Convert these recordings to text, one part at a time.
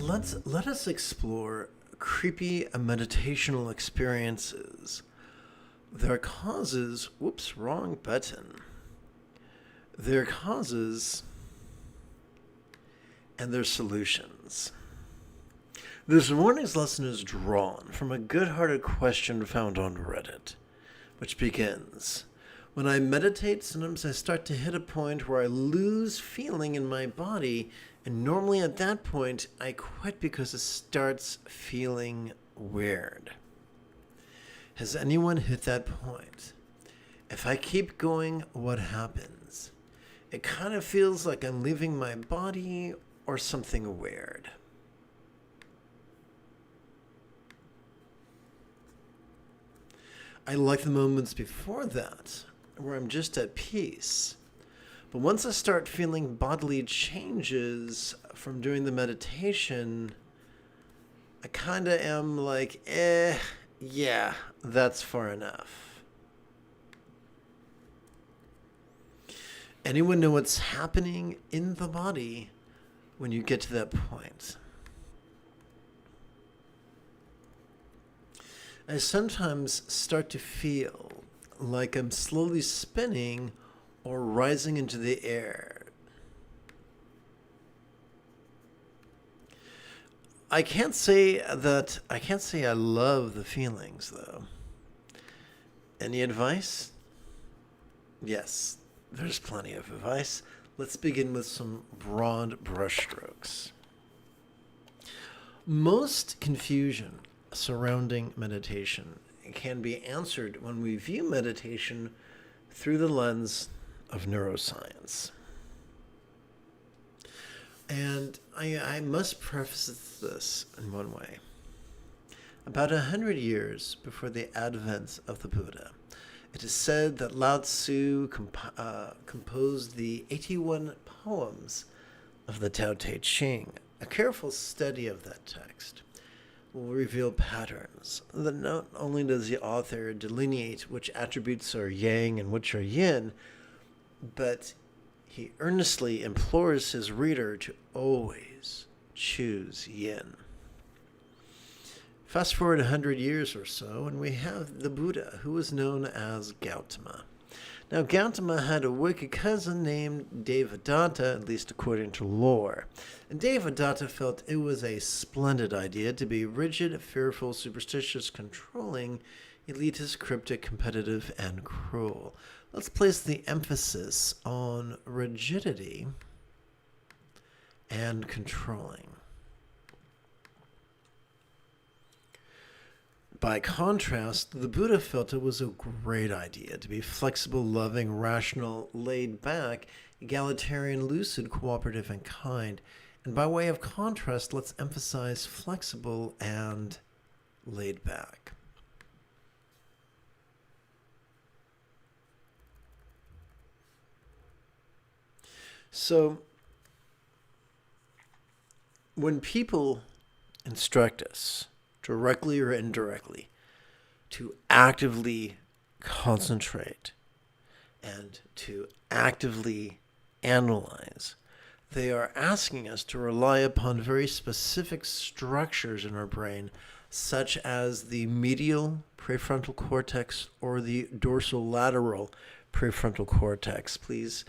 Let us explore creepy meditational experiences, their causes. Whoops, wrong button. Their causes and their solutions. This morning's lesson is drawn from a good-hearted question found on Reddit, which begins, when I meditate, sometimes I start to hit a point where I lose feeling in my body, and normally at that point, I quit because it starts feeling weird. Has anyone hit that point? If I keep going, what happens? It kind of feels like I'm leaving my body or something weird. I like the moments before that, where I'm just at peace. But once I start feeling bodily changes from doing the meditation, I kind of am like, yeah, that's far enough. Anyone know what's happening in the body when you get to that point? I sometimes start to feel like I'm slowly spinning or rising into the air. I can't say I love the feelings, though. Any advice? Yes, there's plenty of advice. Let's begin with some broad brushstrokes. Most confusion surrounding meditation can be answered when we view meditation through the lens of neuroscience. And I must preface this in one way. About 100 years before the advent of the Buddha, it is said that Lao Tzu composed the 81 poems of the Tao Te Ching. A careful study of that text will reveal patterns that not only does the author delineate which attributes are yang and which are yin, but he earnestly implores his reader to always choose yin. Fast forward 100 years or so, and we have the Buddha, who was known as Gautama. Now, Gautama had a wicked cousin named Devadatta, at least according to lore. And Devadatta felt it was a splendid idea to be rigid, fearful, superstitious, controlling, elitist, cryptic, competitive, and cruel. Let's place the emphasis on rigidity and controlling. By contrast, the Buddha felt it was a great idea to be flexible, loving, rational, laid back, egalitarian, lucid, cooperative, and kind. And by way of contrast, let's emphasize flexible and laid back. So, when people instruct us, directly or indirectly, to actively concentrate and to actively analyze, they are asking us to rely upon very specific structures in our brain, such as the medial prefrontal cortex or the dorsolateral prefrontal cortex. Please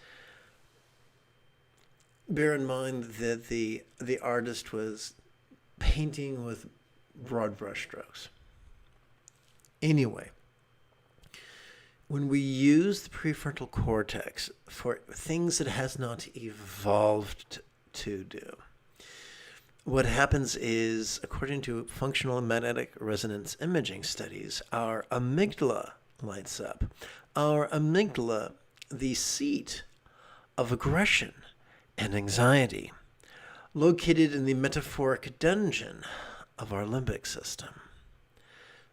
bear in mind that the artist was painting with broad brushstrokes. Anyway, when we use the prefrontal cortex for things it has not evolved to do, what happens is, according to functional magnetic resonance imaging studies, our amygdala lights up. Our amygdala, the seat of aggression and anxiety, located in the metaphoric dungeon of our limbic system.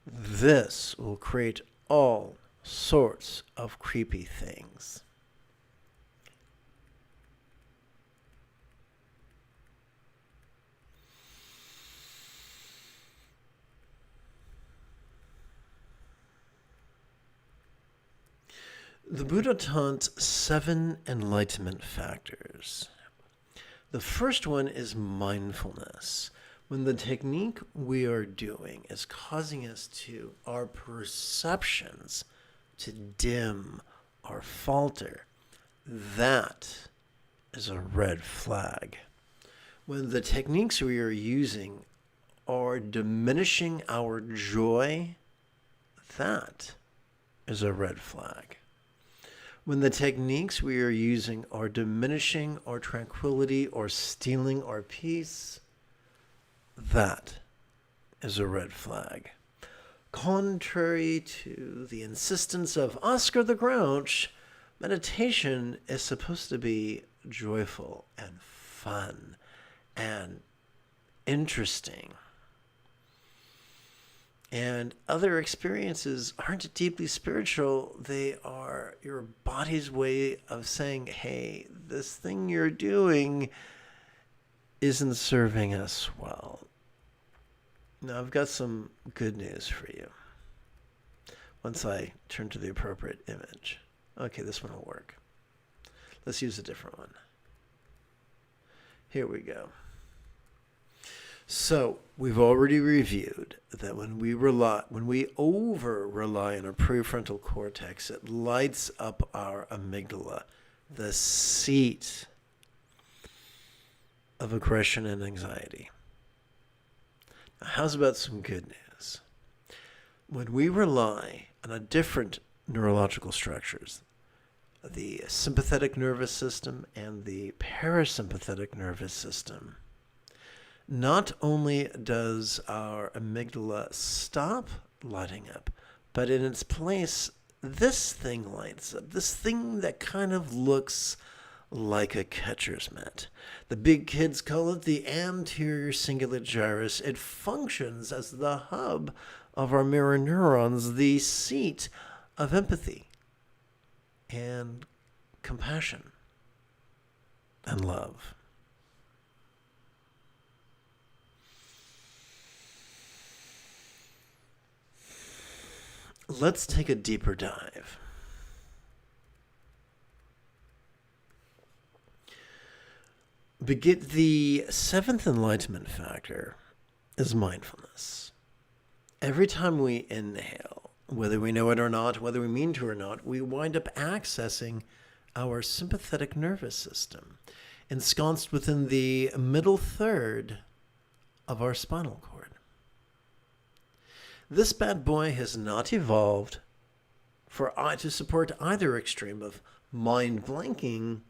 This will create all sorts of creepy things. The Buddha taught 7 enlightenment factors. The first one is mindfulness, When the technique we are doing is causing us to, our perceptions to dim or falter, that is a red flag. When the techniques we are using are diminishing our joy, that is a red flag. When the techniques we are using are diminishing our tranquility or stealing our peace, that is a red flag. Contrary to the insistence of Oscar the Grouch, meditation is supposed to be joyful and fun and interesting. And other experiences aren't deeply spiritual. They are your body's way of saying, hey, this thing you're doing isn't serving us well. Now, I've got some good news for you. Once I turn to the appropriate image. Okay, this one will work. Let's use a different one. Here we go. So we've already reviewed that when we over rely on our prefrontal cortex, it lights up our amygdala, the seat of aggression and anxiety. Now, how's about some good news? When we rely on a different neurological structures, the sympathetic nervous system and the parasympathetic nervous system, not only does our amygdala stop lighting up, but in its place, this thing lights up. This thing that kind of looks like a catcher's mitt. The big kids call it the anterior cingulate gyrus. It functions as the hub of our mirror neurons, the seat of empathy and compassion and love. Let's take a deeper dive. The seventh enlightenment factor is mindfulness. Every time we inhale, whether we know it or not, whether we mean to or not, we wind up accessing our sympathetic nervous system, ensconced within the middle third of our spinal cord. This bad boy has not evolved to support either extreme of mind blanking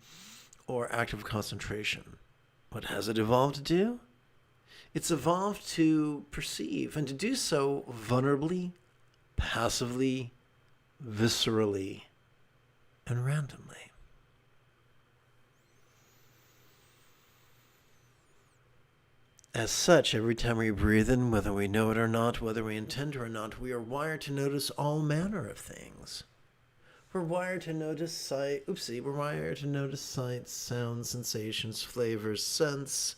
or active concentration. What has it evolved to do? It's evolved to perceive, and to do so vulnerably, passively, viscerally, and randomly. As such, every time we breathe in, whether we know it or not, whether we intend to or not, we are wired to notice all manner of things. We're wired to notice we're wired to notice sights, sounds, sensations, flavors, scents,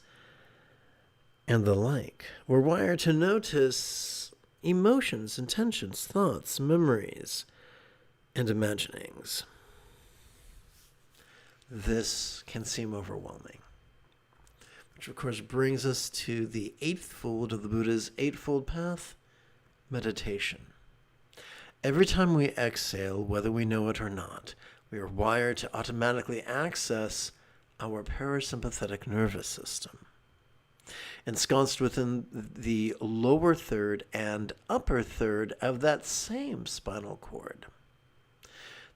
and the like. We're wired to notice emotions, intentions, thoughts, memories, and imaginings. This can seem overwhelming. Which, of course, brings us to the eighth fold of the Buddha's Eightfold Path, meditation. Every time we exhale, whether we know it or not, we are wired to automatically access our parasympathetic nervous system, ensconced within the lower third and upper third of that same spinal cord.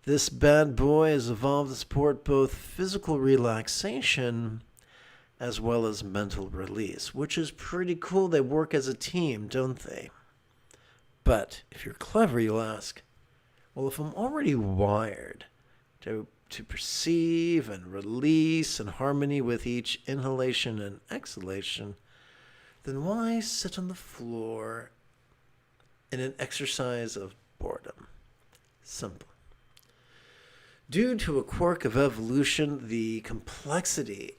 This bad boy has evolved to support both physical relaxation as well as mental release, which is pretty cool. They work as a team, don't they? But if you're clever, you'll ask, well, if I'm already wired to perceive and release in harmony with each inhalation and exhalation, then why sit on the floor in an exercise of boredom? Simple. Due to a quirk of evolution, the complexity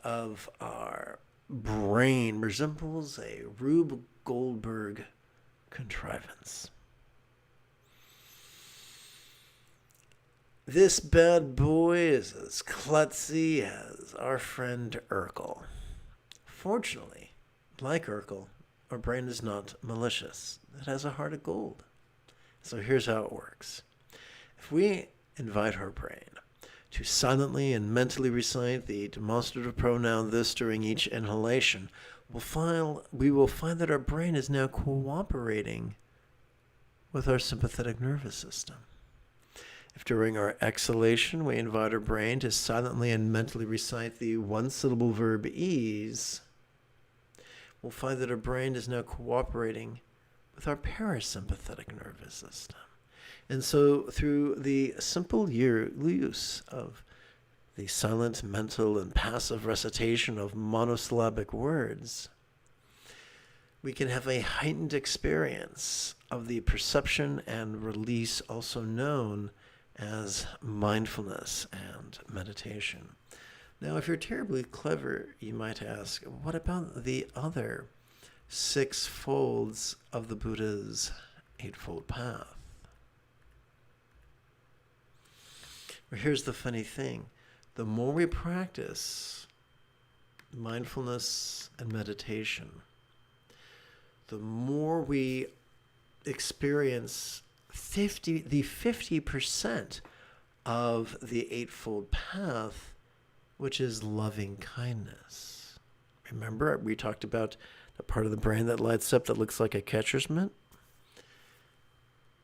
of our brain resembles a Rube Goldberg contrivance. This bad boy is as klutzy as our friend Urkel. Fortunately, like Urkel, our brain is not malicious. It has a heart of gold. So here's how it works. If we invite our brain to silently and mentally recite the demonstrative pronoun this during each inhalation, we will find that our brain is now cooperating with our sympathetic nervous system. If during our exhalation we invite our brain to silently and mentally recite the one-syllable verb ease, we'll find that our brain is now cooperating with our parasympathetic nervous system. And so through the simple use of the silent, mental, and passive recitation of monosyllabic words, we can have a heightened experience of the perception and release, also known as mindfulness and meditation. Now, if you're terribly clever, you might ask, what about the other 6 folds of the Buddha's Eightfold Path? Well, here's the funny thing. The more we practice mindfulness and meditation, the more we experience the 50% of the Eightfold Path, which is loving kindness. Remember, we talked about the part of the brain that lights up that looks like a catcher's mitt?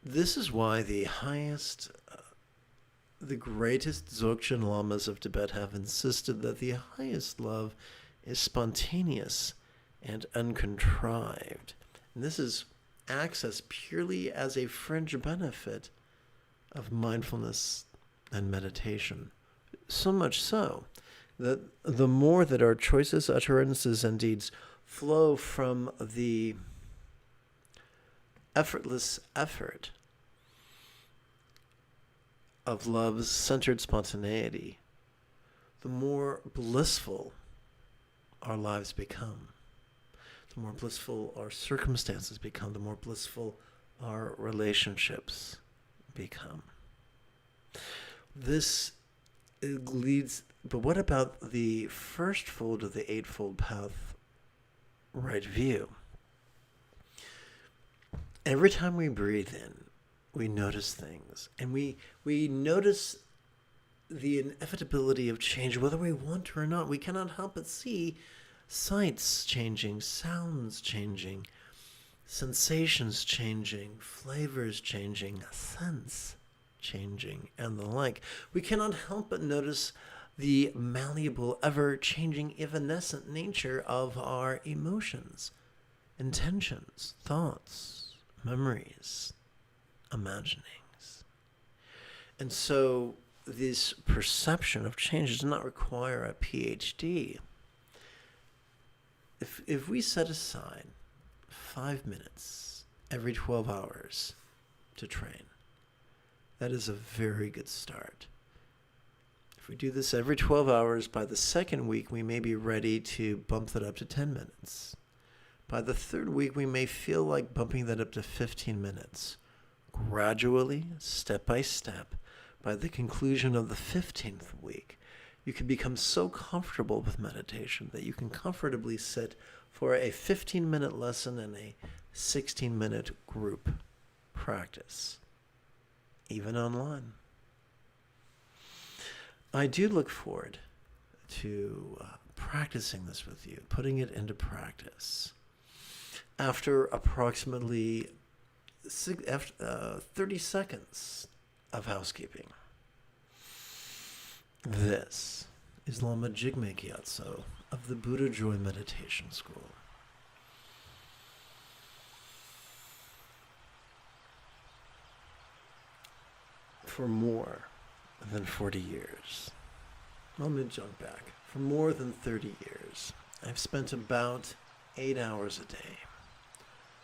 This is why the greatest Dzogchen Lamas of Tibet have insisted that the highest love is spontaneous and uncontrived. And this is accessed purely as a fringe benefit of mindfulness and meditation. So much so that the more that our choices, utterances, and deeds flow from the effortless effort of love's centered spontaneity, the more blissful our lives become. The more blissful our circumstances become, the more blissful our relationships become. This leads, but what about the first fold of the Eightfold Path, right view? Every time we breathe in, we notice things, and we notice the inevitability of change, whether we want to or not. We cannot help but see sights changing, sounds changing, sensations changing, flavors changing, scents changing, and the like. We cannot help but notice the malleable, ever-changing, evanescent nature of our emotions, intentions, thoughts, memories, imaginings. And so this perception of change does not require a PhD. If we set aside 5 minutes every 12 hours to train, that is a very good start. If we do this every 12 hours, by the second week, we may be ready to bump that up to 10 minutes. By the third week, we may feel like bumping that up to 15 minutes. Gradually, step by step, by the conclusion of the 15th week, you can become so comfortable with meditation that you can comfortably sit for a 15-minute lesson and a 16-minute group practice, even online. I do look forward to practicing this with you, putting it into practice. After approximately 30 seconds of housekeeping. This is Lama Jigme Gyatso of the Buddha Joy Meditation School. For more than 40 years, let me jump back. For more than 30 years, I've spent about 8 hours a day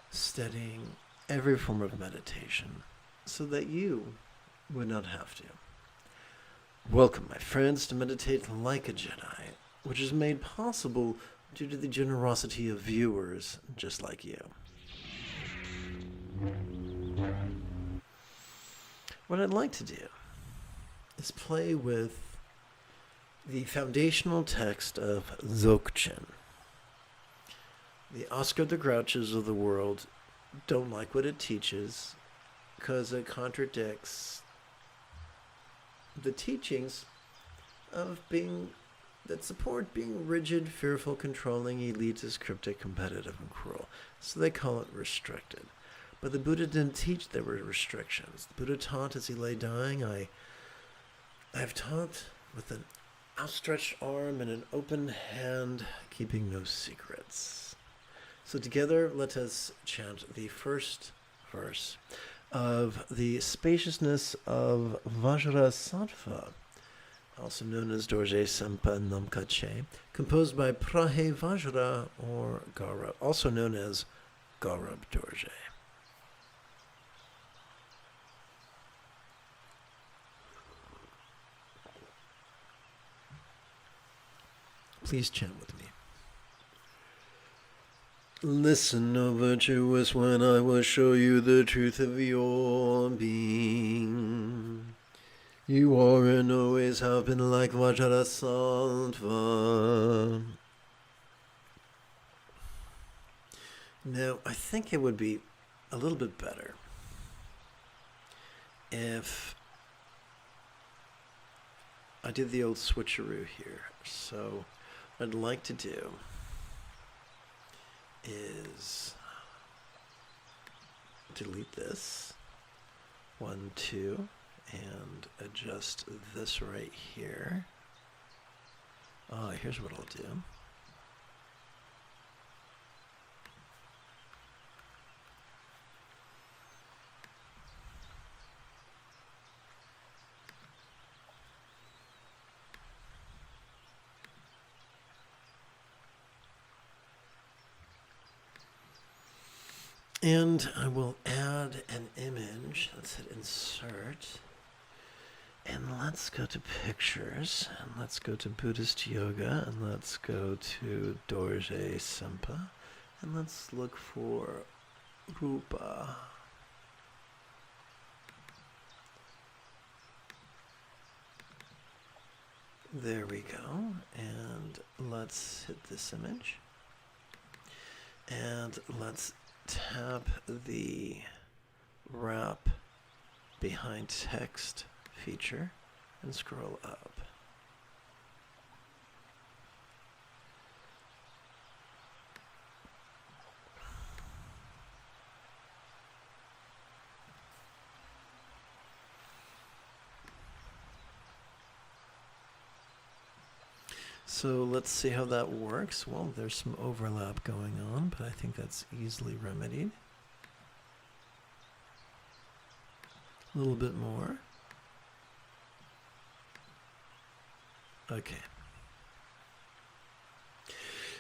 studying every form of meditation so that you would not have to. Welcome, my friends, to Meditate Like a Jedi, which is made possible due to the generosity of viewers just like you. What I'd like to do is play with the foundational text of Dzogchen. The Oscar the Grouches of the world don't like what it teaches because it contradicts the teachings of being that support being rigid, fearful, controlling, elitist, cryptic, competitive, and cruel. So they call it restricted. But the Buddha didn't teach there were restrictions. The Buddha taught as he lay dying, I've taught with an outstretched arm and an open hand, keeping no secrets. So together, let us chant the first verse of the spaciousness of Vajrasattva, also known as Dorje Sampa Namkache, composed by Prahe Vajra or Gaurab, also known as Gaurab Dorje. Please chant with me. Listen, O virtuous one, I will show you the truth of your being. You are and always have been like Vajrasattva. Now, I think it would be a little bit better if I did the old switcheroo here. So what I'd like to do is delete this 1, 2, and adjust this right here. Here's what I'll do. And I will add an image. Let's hit insert. And let's go to pictures. And let's go to Buddhist yoga. And let's go to Dorje Sampa. And let's look for Rupa. There we go. And let's hit this image. And let's tap the wrap behind text feature and scroll up. So let's see how that works. Well, there's some overlap going on, but I think that's easily remedied. A little bit more. Okay.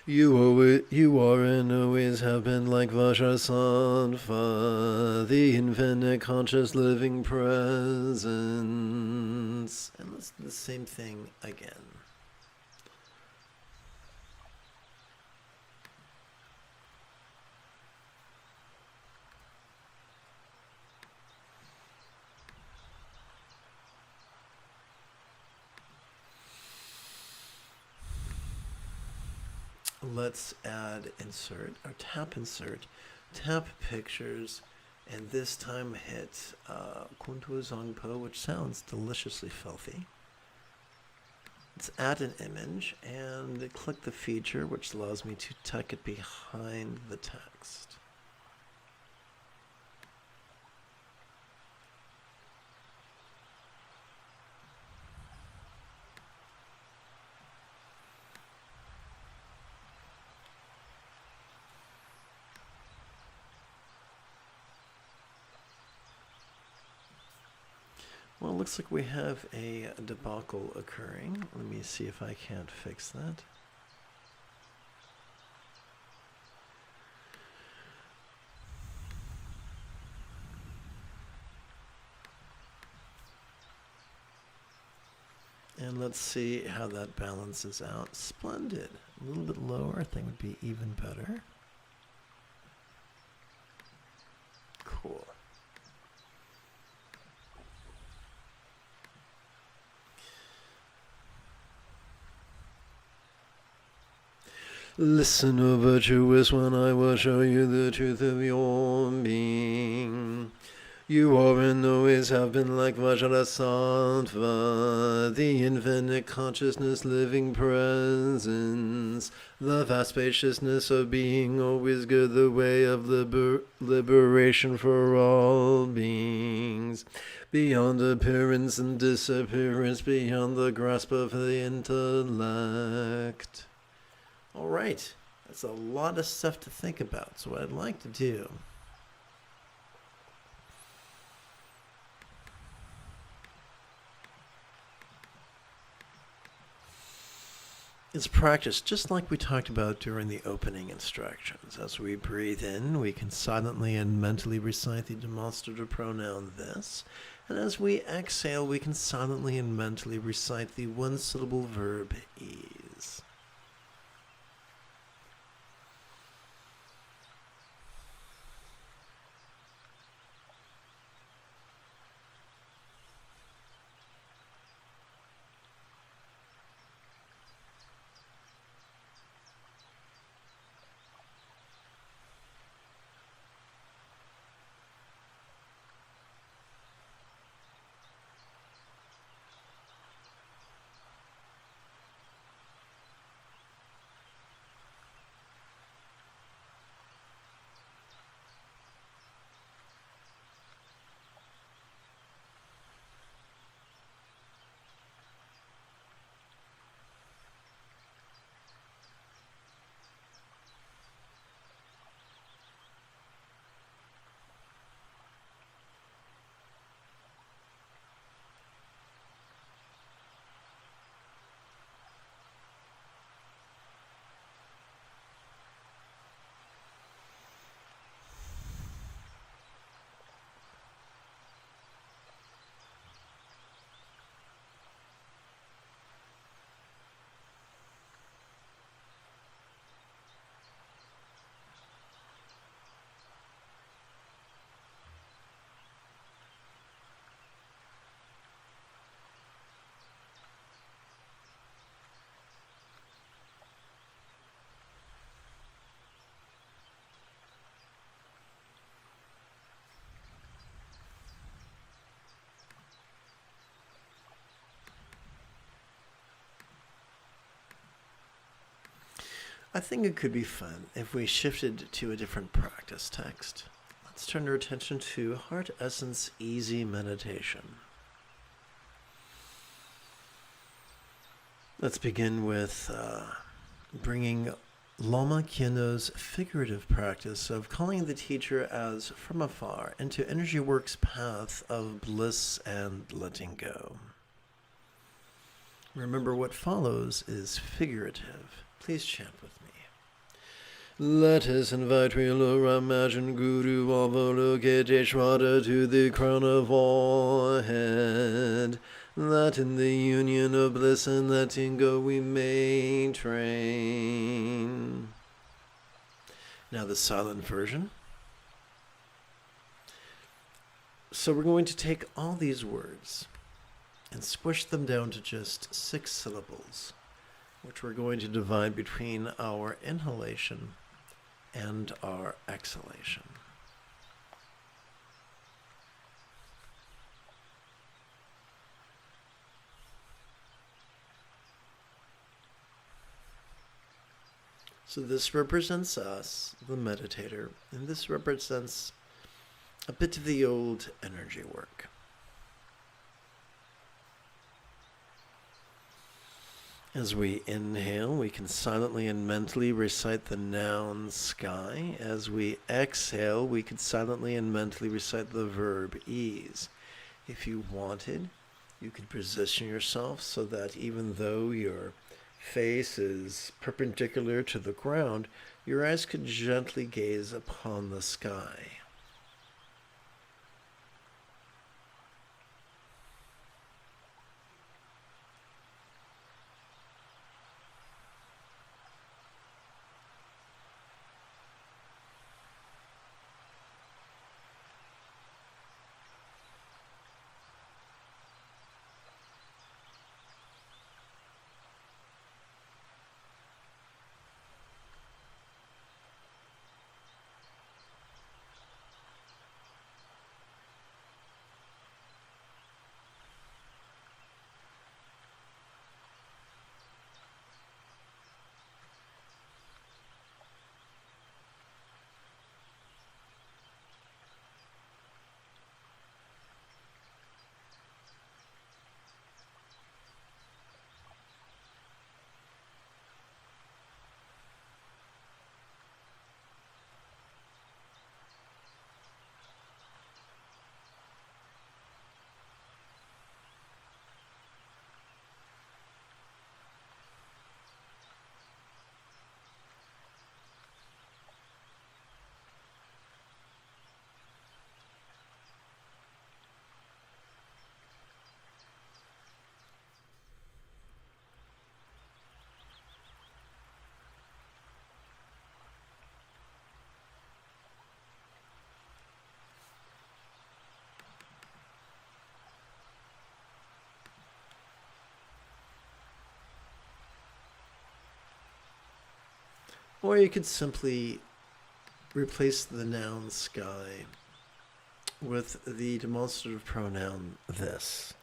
You are and always have been like Vajrasattva, the infinite conscious living presence. And let's do the same thing again. Let's add insert, or tap insert, tap pictures, and this time hit Kuntu Zongpo, which sounds deliciously filthy. Let's add an image and click the feature, which allows me to tuck it behind the text. Well, it looks like we have a debacle occurring. Let me see if I can't fix that. And let's see how that balances out. Splendid. A little bit lower, I think would be even better. Cool. Listen, O virtuous one, I will show you the truth of your being. You are and always have been like Vajrasattva, the infinite consciousness, living presence, the vast spaciousness of being, always good, the way of liberation for all beings, beyond appearance and disappearance, beyond the grasp of the intellect. All right, that's a lot of stuff to think about. So what I'd like to do is practice just like we talked about during the opening instructions. As we breathe in, we can silently and mentally recite the demonstrative pronoun this. And as we exhale, we can silently and mentally recite the one-syllable verb ease. I think it could be fun if we shifted to a different practice text. Let's turn our attention to Heart Essence Easy Meditation. Let's begin with bringing Lama Kyeno's figurative practice of calling the teacher as from afar into Energy Work's path of bliss and letting go. Remember, what follows is figurative. Please chant with me. Let us invite real imagine Guru Avalokiteshvara to the crown of our head, that in the union of bliss and letting go we may train. Now the silent version. So we're going to take all these words and squish them down to just 6 syllables, which we're going to divide between our inhalation and our exhalation. So this represents us, the meditator, and this represents a bit of the old energy work. As we inhale, we can silently and mentally recite the noun sky. As we exhale, we can silently and mentally recite the verb ease. If you wanted, you could position yourself so that even though your face is perpendicular to the ground, your eyes could gently gaze upon the sky. Or you could simply replace the noun sky with the demonstrative pronoun this.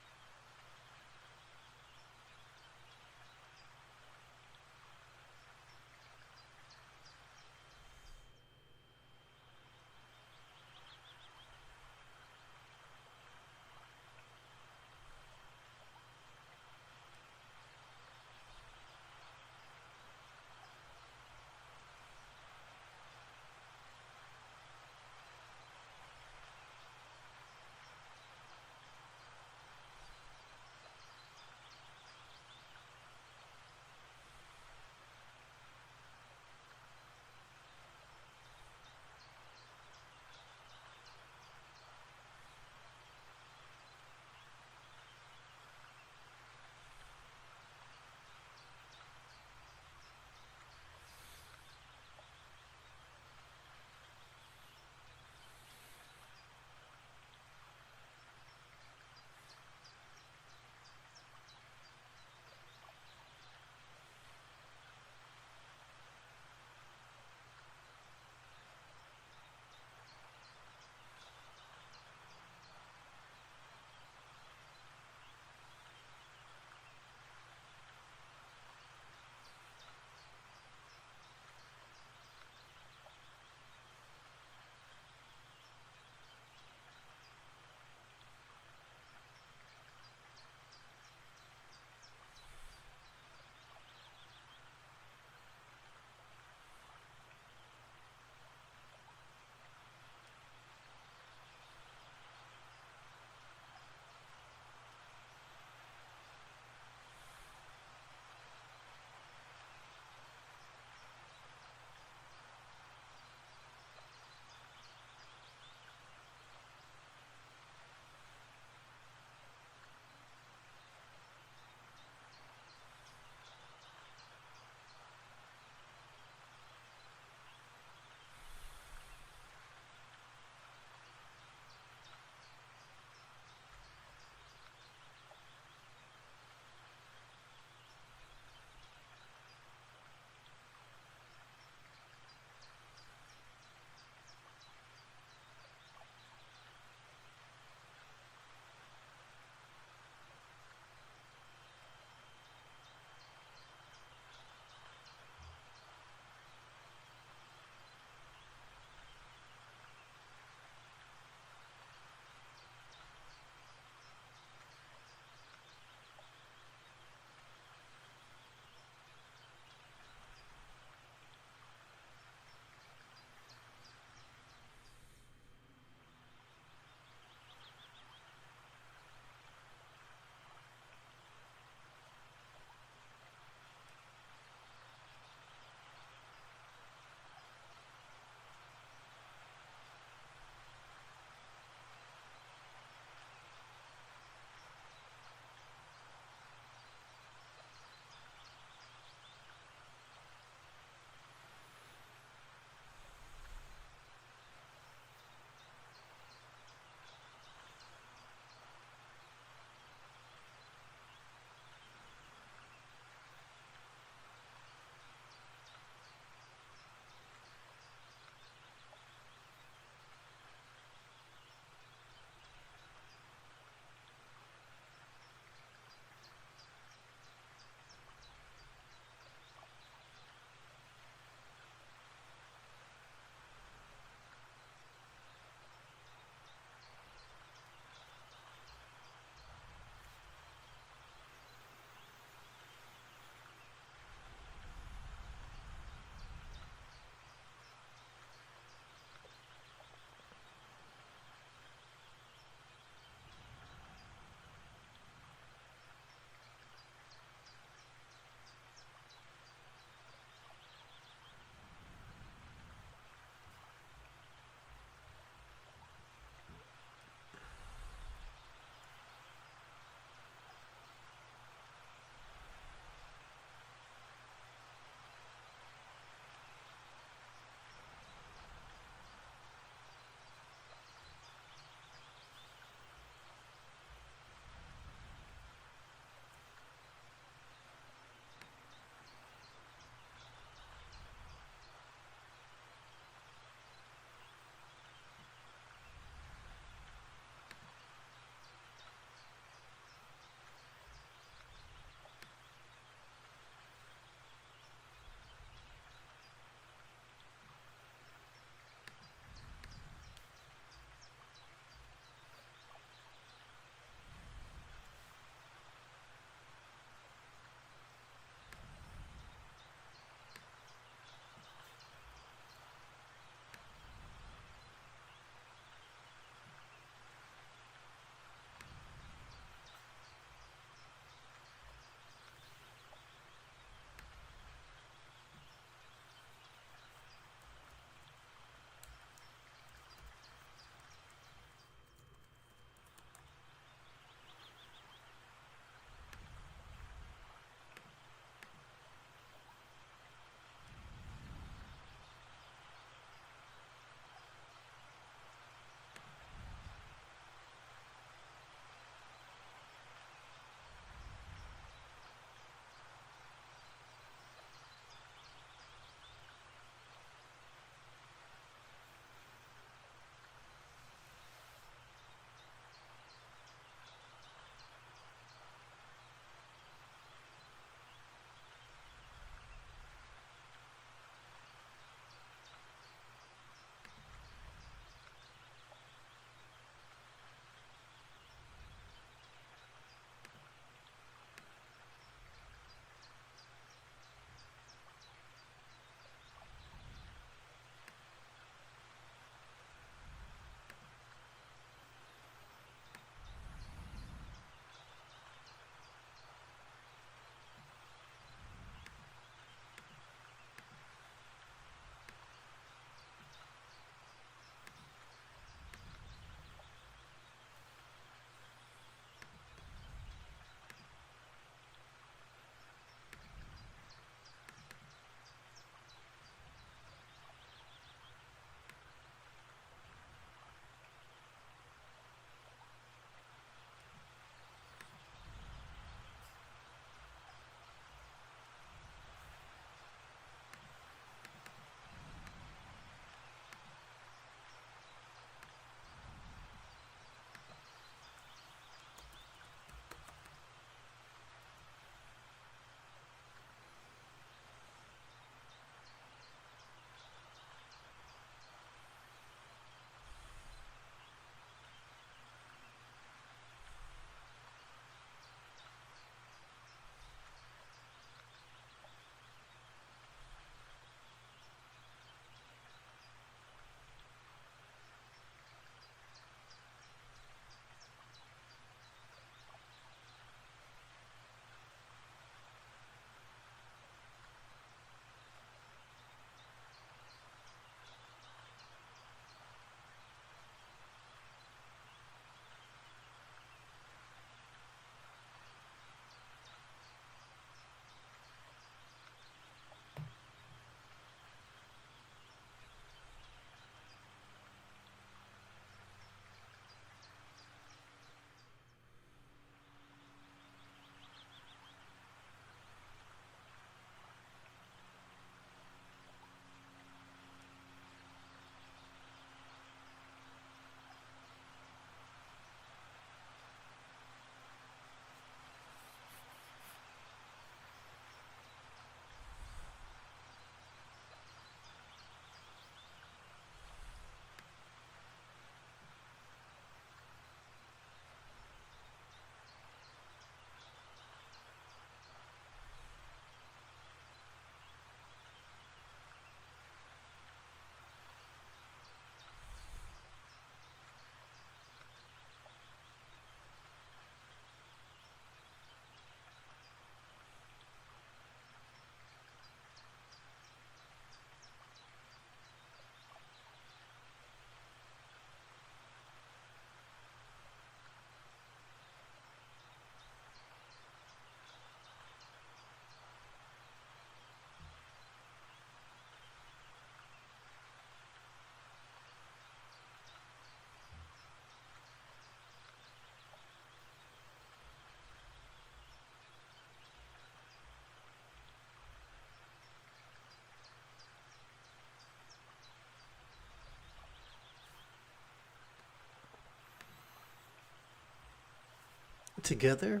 together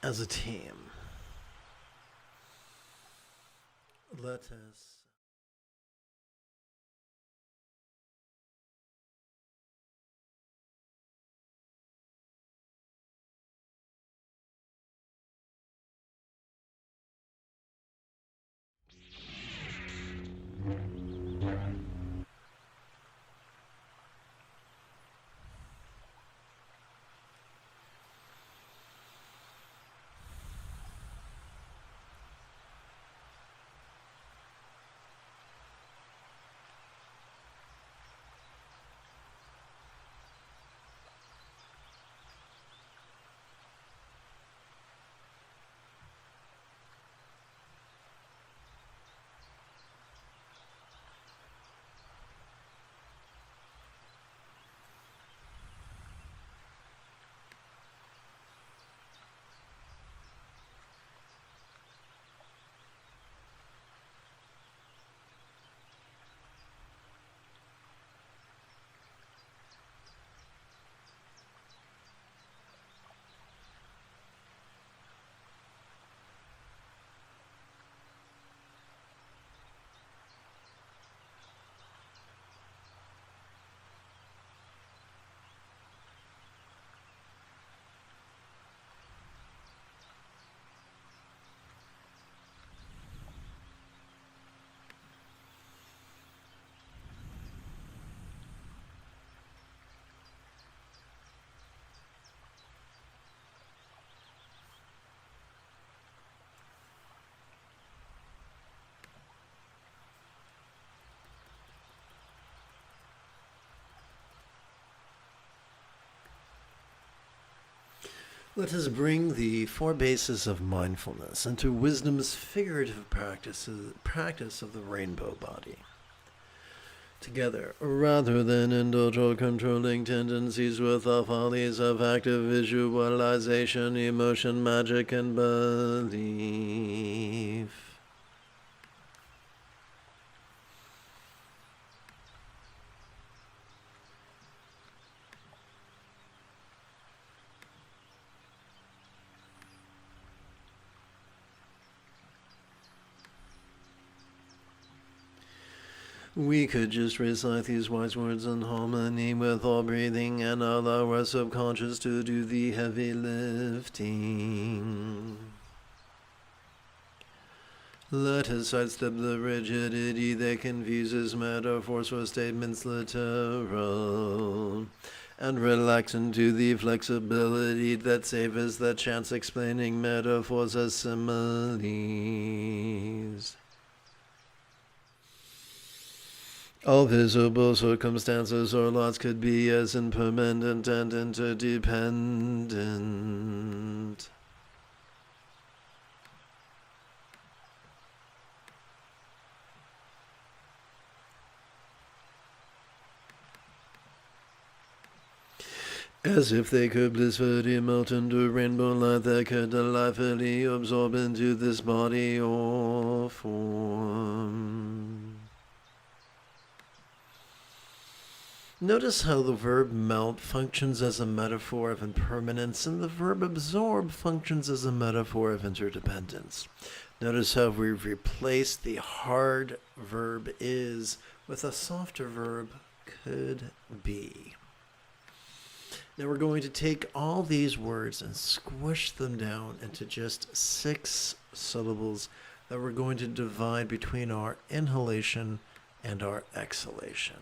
as a team. Let us bring the four bases of mindfulness into wisdom's figurative practice of the rainbow body. Together, rather than indulge or controlling tendencies with the follies of active visualization, emotion, magic, and belief. We could just recite these wise words in harmony with our breathing and allow our subconscious to do the heavy lifting. Let us sidestep the rigidity that confuses metaphors for statements literal, and relax into the flexibility that savors the chance explaining metaphors as similes. All visible circumstances or lots could be as impermanent and interdependent. As if they could blissfully melt into rainbow light that could delightfully absorb into this body or form. Notice how the verb melt functions as a metaphor of impermanence and the verb absorb functions as a metaphor of interdependence. Notice how we've replaced the hard verb is with a softer verb could be. Now we're going to take all these words and squish them down into just 6 syllables that we're going to divide between our inhalation and our exhalation.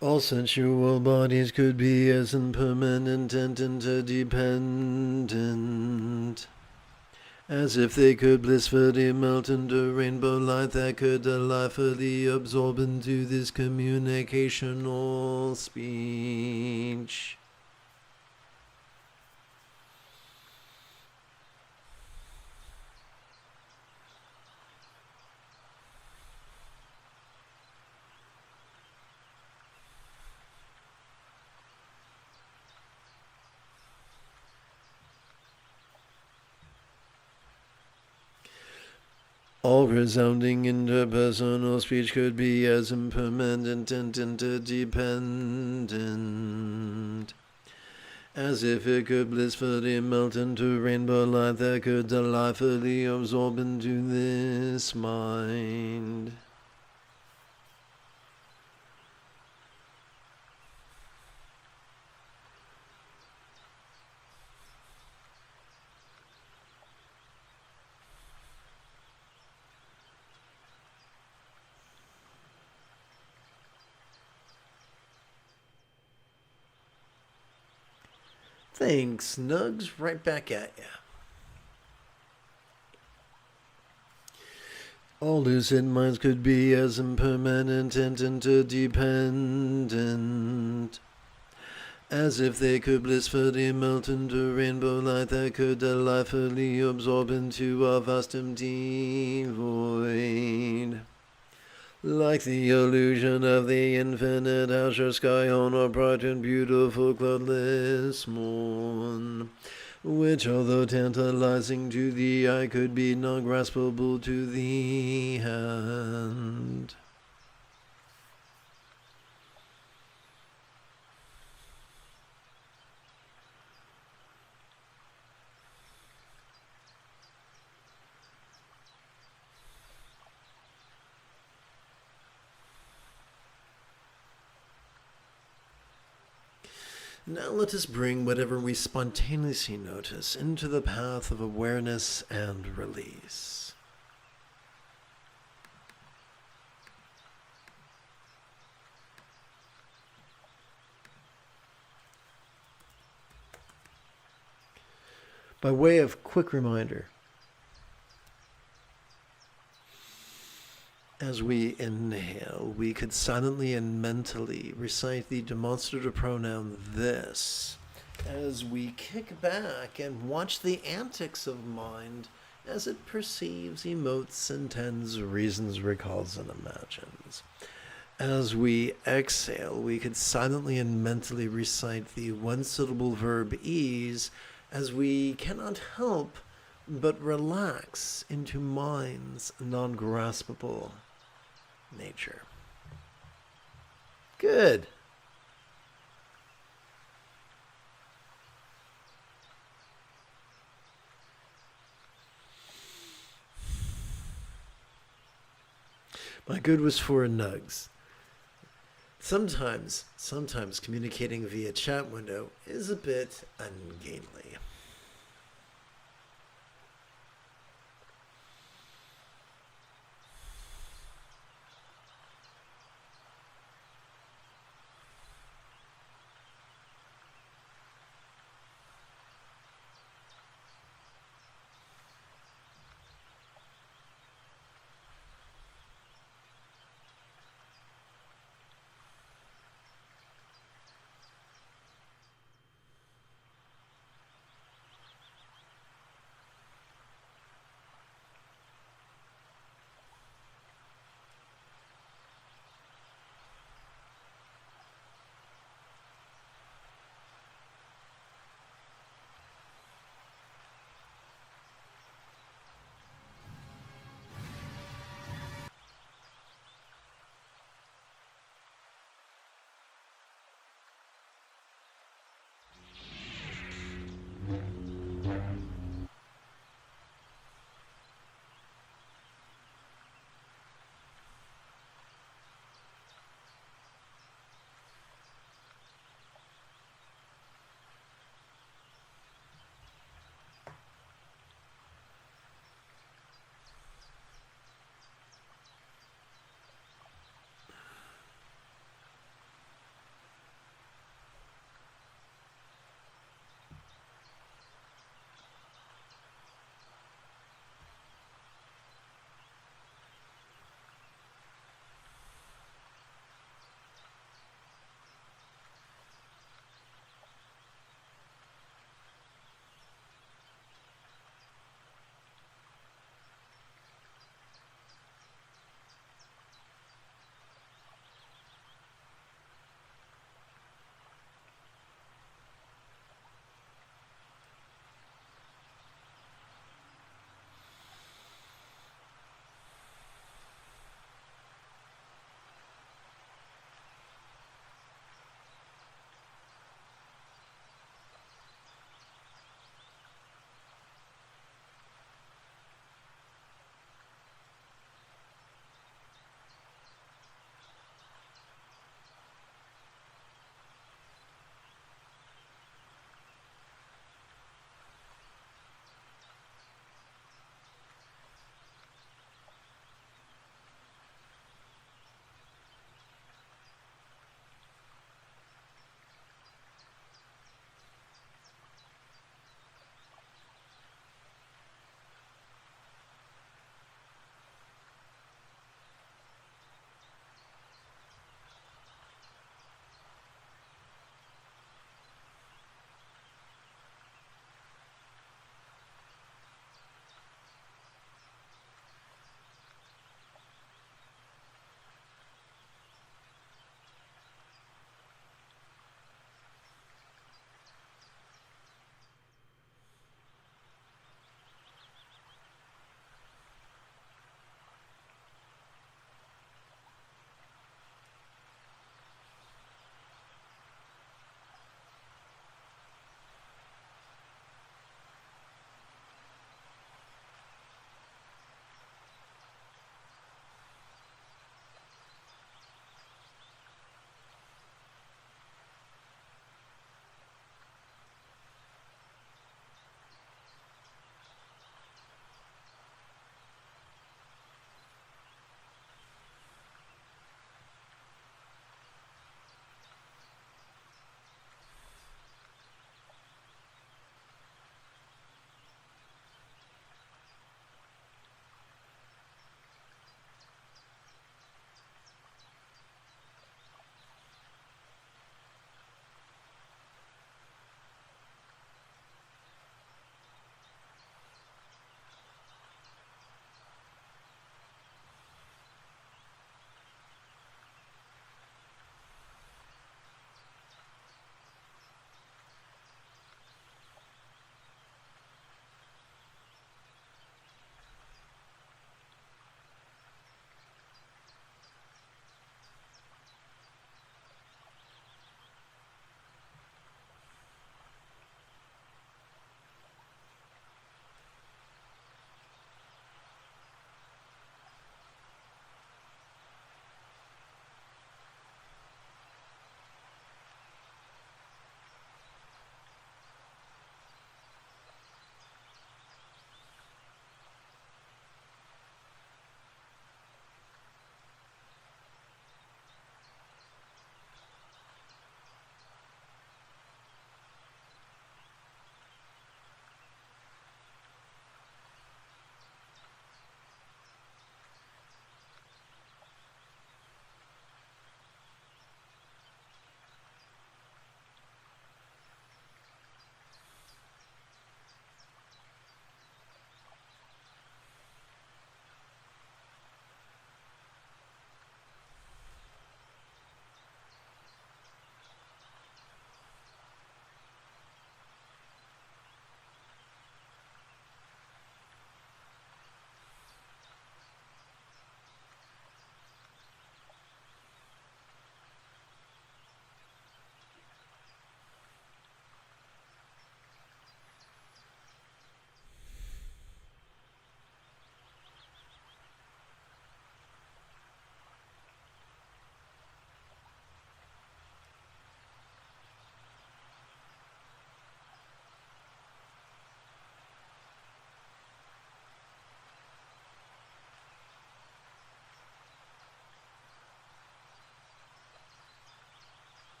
All sensual bodies could be as impermanent and interdependent, as if they could blissfully melt into rainbow light that could delightfully absorb into this communicational speech. All resounding interpersonal speech could be as impermanent and interdependent as if it could blissfully melt into rainbow light that could delightfully absorb into this mind. Thanks, Nugs. Right back at ya. All lucid minds could be as impermanent and interdependent as if they could blissfully melt into rainbow light that could delightfully absorb into a vast empty void. Like the illusion of the infinite azure sky on a bright and beautiful cloudless morn, which, although tantalizing to the eye, could be non-graspable to the hand. Now let us bring whatever we spontaneously notice into the path of awareness and release. By way of quick reminder, as we inhale, we could silently and mentally recite the demonstrative pronoun this as we kick back and watch the antics of mind as it perceives, emotes, intends, reasons, recalls, and imagines. As we exhale, we could silently and mentally recite the one-syllable verb ease as we cannot help but relax into mind's non-graspable nature. Good. My good was for nugs. Sometimes communicating via chat window is a bit ungainly.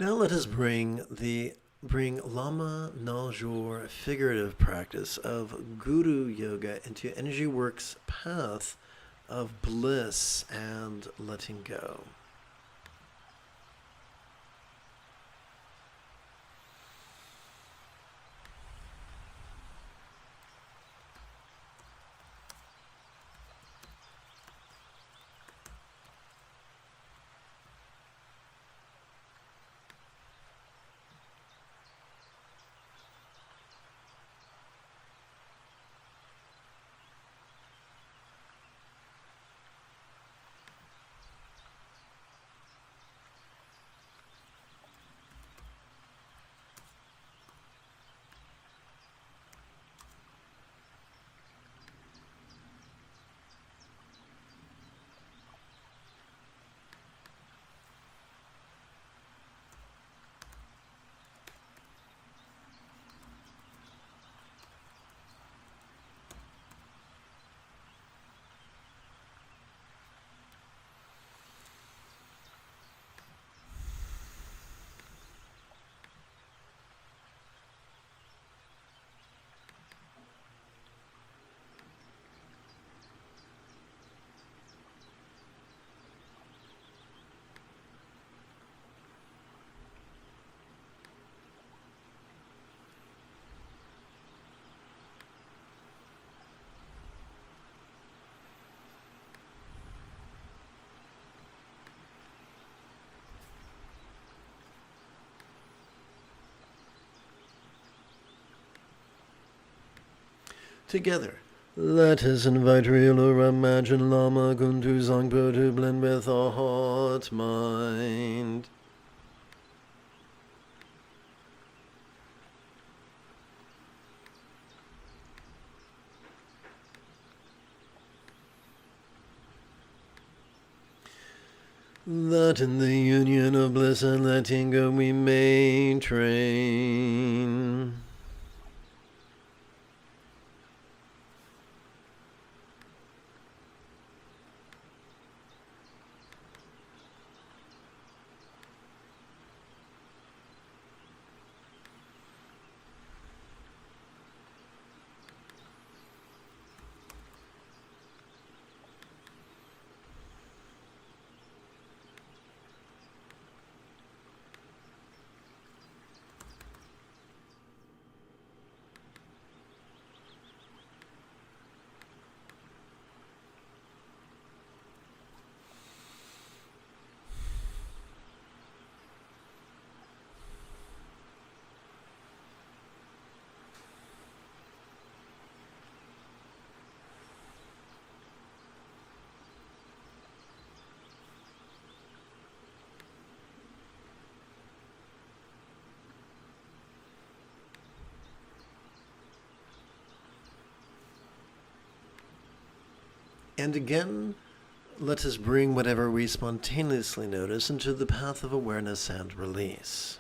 Now let us bring Lama Naljor figurative practice of Guru Yoga into Energy Work's path of bliss and letting go. Together, let us invite real or imagined Lama Kuntu Zangpo to blend with our heart mind. That in the union of bliss and letting go we may train. And again, let us bring whatever we spontaneously notice into the path of awareness and release.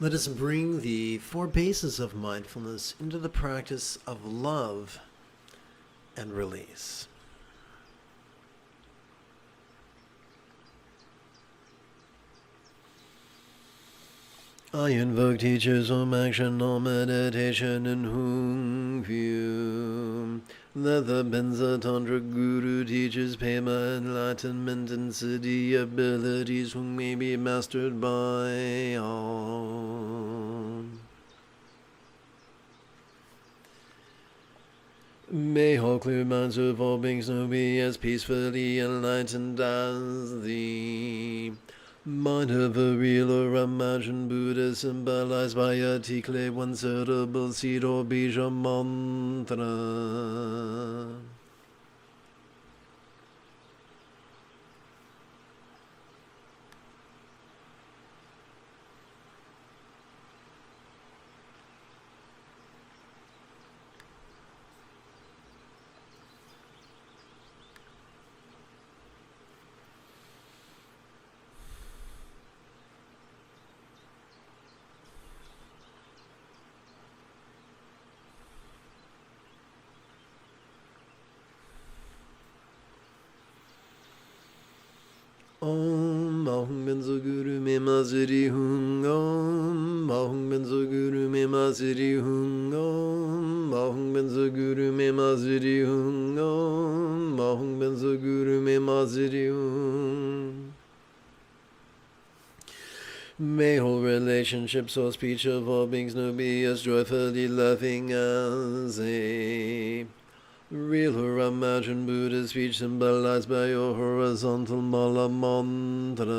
Let us bring the 4 bases of mindfulness into the practice of love and release. I invoke teachers on action, on meditation, and Hung View. Let the Benza Tantra Guru teaches Pema enlightenment and siddhi abilities who may be mastered by all. May all clear minds of all beings know be as peacefully enlightened as the mind of a real or imagined Buddha symbolized by a tikle, one syllable seed or bija mantra. Om Mahung Benzo Guru Me Maziri Hung Om Mahung Benzo Guru Me Maziri Hung Om Mahung Benzo Guru Me Maziri Hung Om Mahung Benzo Guru Me Maziri Hung. May all relationships or speech of all beings know be as joyfully laughing as a real or imagined Buddha speech symbolized by your horizontal mala mantra.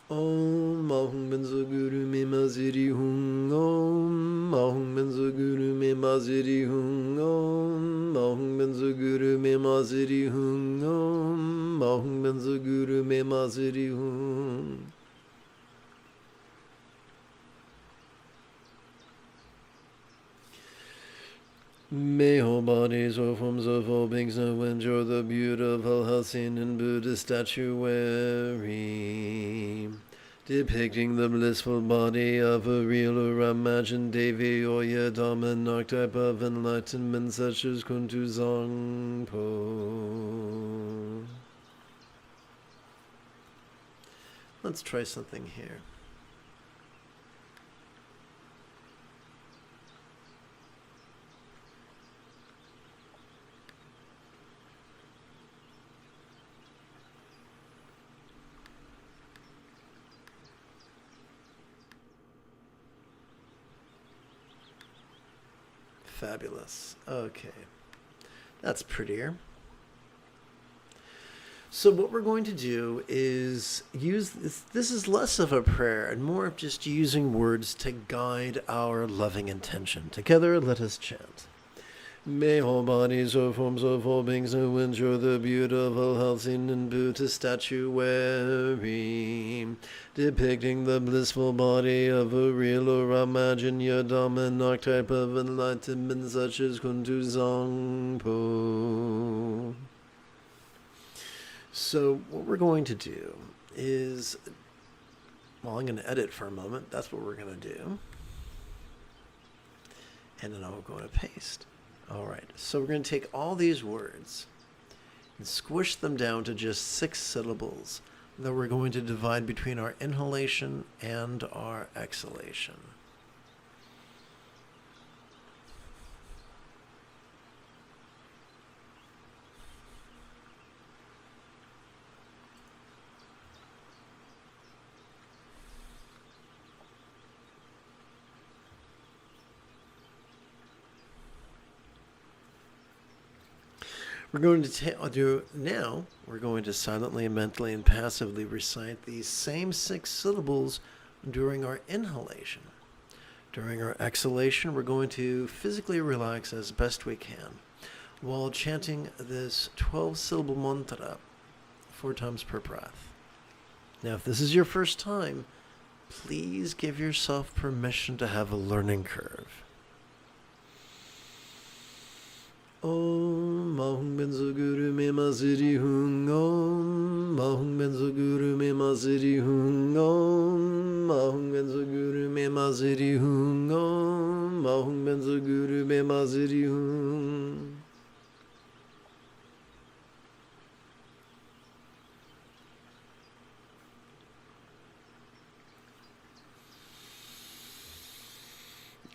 Om Mahung Benzo Guru Me Maziri Hung Om Mahung Benzo Guru Me Maziri Hung Om Mahung Benzo Guru Me Maziri Hung Om Mahung Benzo Guru Me Maziri Hung. May all bodies or forms of all beings know enjoy the beautiful health seen in Buddha statuary, depicting the blissful body of a real or imagined Devi or Yadam, an archetype of enlightenment such as Kuntu Zangpo. Let's try something here. Fabulous. Okay. That's prettier. So what we're going to do is use this. This is less of a prayer and more of just using words to guide our loving intention. Together, let us chant. May all bodies or forms of all beings know enjoy the beautiful health seen in Buddha statuary, depicting the blissful body of a real or imagined Yadam, an archetype of enlightenment such as Kuntu Zangpo. So what we're going to do is, well, I'm going to edit for a moment. That's what we're going to do. And then I'm going to paste. All right, so we're going to take all these words and squish them down to just 6 syllables that we're going to divide between our inhalation and our exhalation. We're going to do silently, mentally, and passively recite these same 6 syllables during our inhalation. During our exhalation, we're going to physically relax as best we can while chanting this 12-syllable mantra 4 times per breath. Now, if this is your first time, please give yourself permission to have a learning curve. Om Mahum Benzo Guru Me Maziri Hung Om Mahum Benzo Guru Me Maziri Hung Om Mahum Benzo Guru Me Maziri Hung Om Mahum Benzo Guru Me Maziri Hung.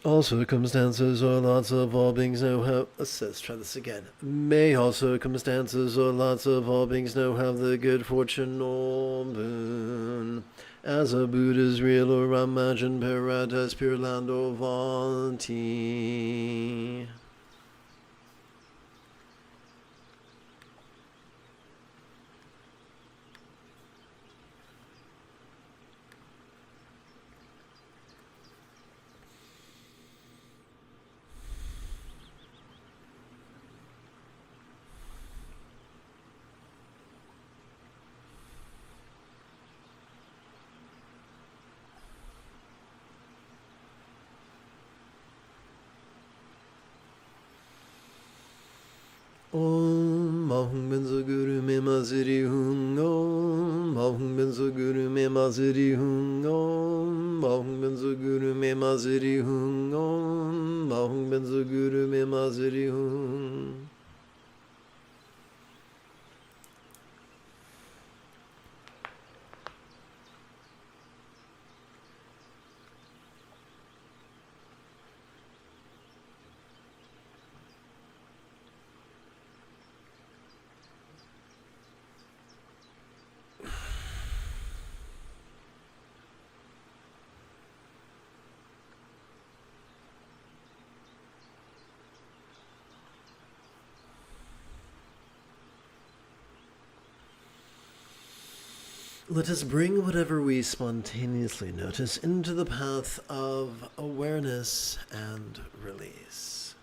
All circumstances or lots of all beings know how. Let's try this again. May all circumstances or lots of all beings know how the good fortune or boon, as a Buddha's real or imagined paradise, pure land or vanity. Om Mahum Benzo Guru Me Maziri Hung Om Mahum Benzo Guru Me Maziri Hung Om Mahum Benzo Guru Me Maziri Hung Om Mahum Benzo Guru Me Maziri Hung. Let us bring whatever we spontaneously notice into the path of awareness and release.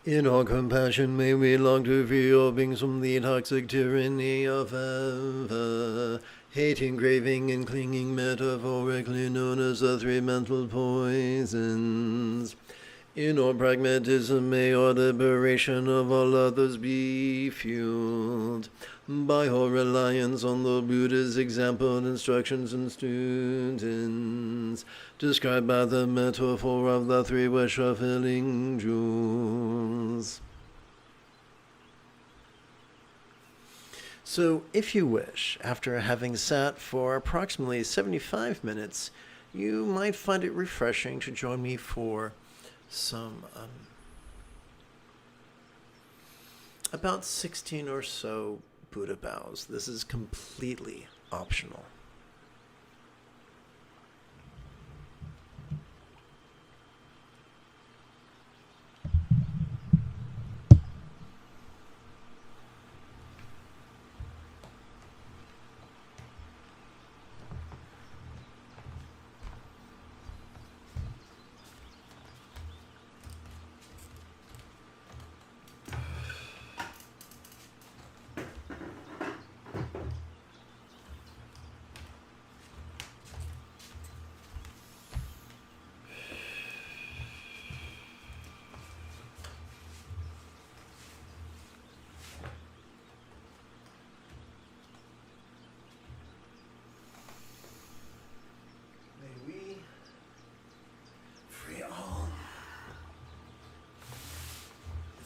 In all compassion, may we long to free all beings from the toxic tyranny of hating, craving, and clinging, metaphorically known as the three mental poisons. In all pragmatism, may all liberation of all others be fueled by all reliance on the Buddha's example, instructions, and students, described by the metaphor of the three wish-fulfilling jewels. So, if you wish, after having sat for approximately 75 minutes, you might find it refreshing to join me for some about 16 or so Buddha bows. This is completely optional.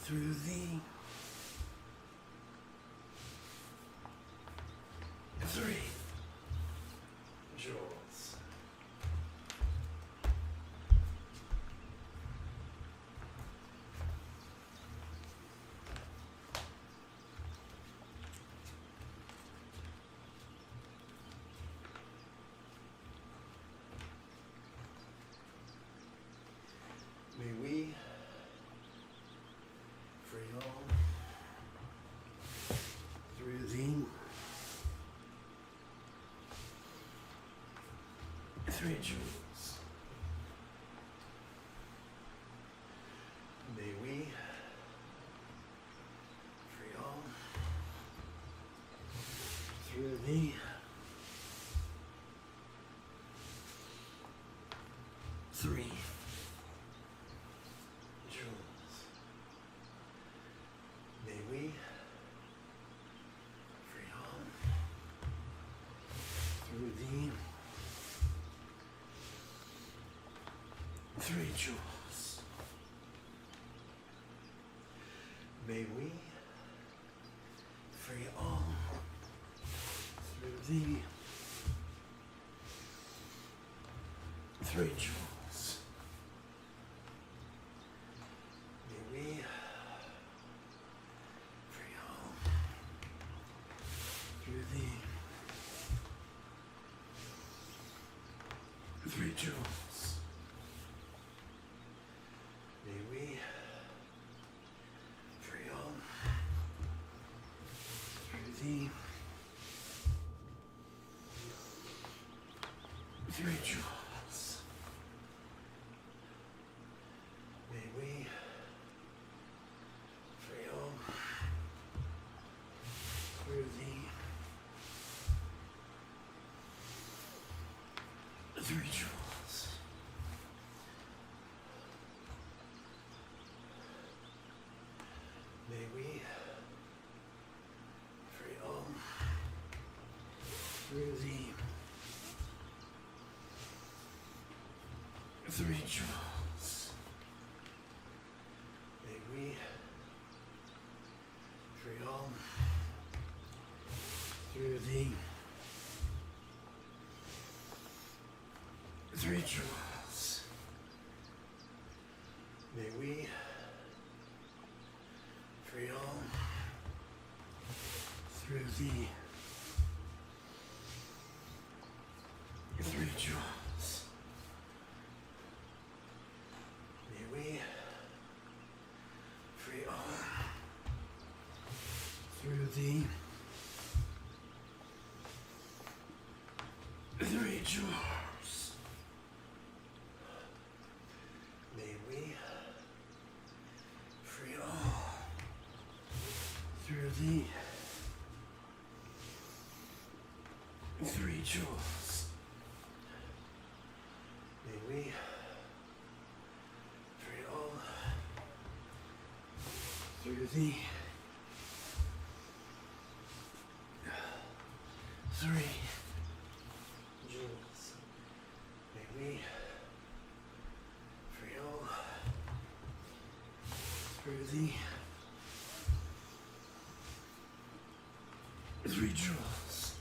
Through the three jewels. May we free all through the three jewels. May we free all through the three jewels. May we free all through the three jewels. May we free all through the three jewels. May we free all through the three jewels. May we free all through the three jewels. May we free all through the three jewels. May we free all through the three jewels. May we free all through the three jewels. May we free all through the three jewels. May we free all through the three jewels. May we free all the 3 jewels. May we trail through the 3 jewels. May we trail through the 3 jewels.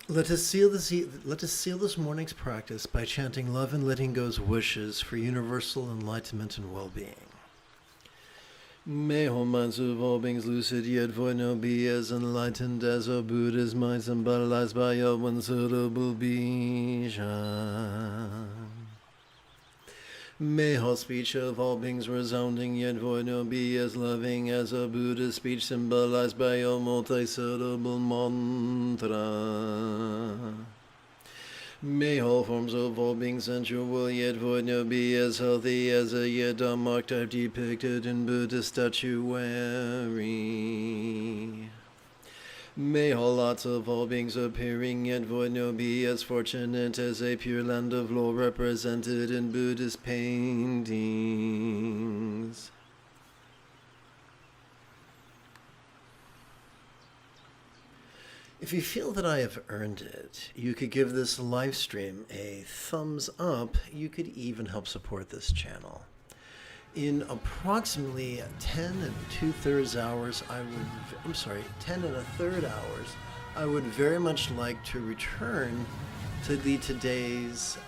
Let us seal this morning's practice by chanting love and letting go's wishes for universal enlightenment and well-being. May all minds of all beings lucid yet void no be as enlightened as our Buddha's minds and vitalized by your one suitable vision. May all speech of all beings resounding yet void no be as loving as a Buddha's speech symbolized by your multi-syllable mantra. May all forms of all beings sensual yet void no be as healthy as a yet dumb archetype depicted in Buddhist statuary. May all lots of all beings appearing yet void no be as fortunate as a pure land of law represented in Buddhist paintings. If you feel that I have earned it, you could give this live stream a thumbs up. You could even help support this channel. In approximately 10 2/3 hours, 10 1/3 hours, I would very much like to return to today's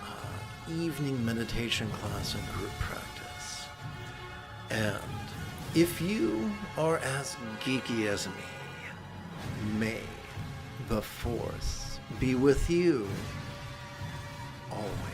evening meditation class and group practice. And if you are as geeky as me, may the Force be with you always.